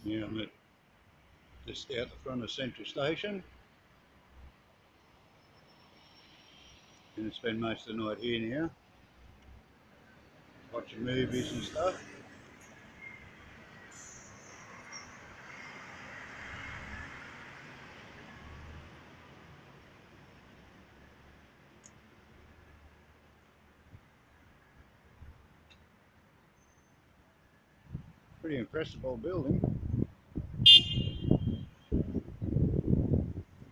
Yeah, I'm just out the front of Central Station. Gonna spend most of the night here now, watching movies and stuff. Pretty impressive old building.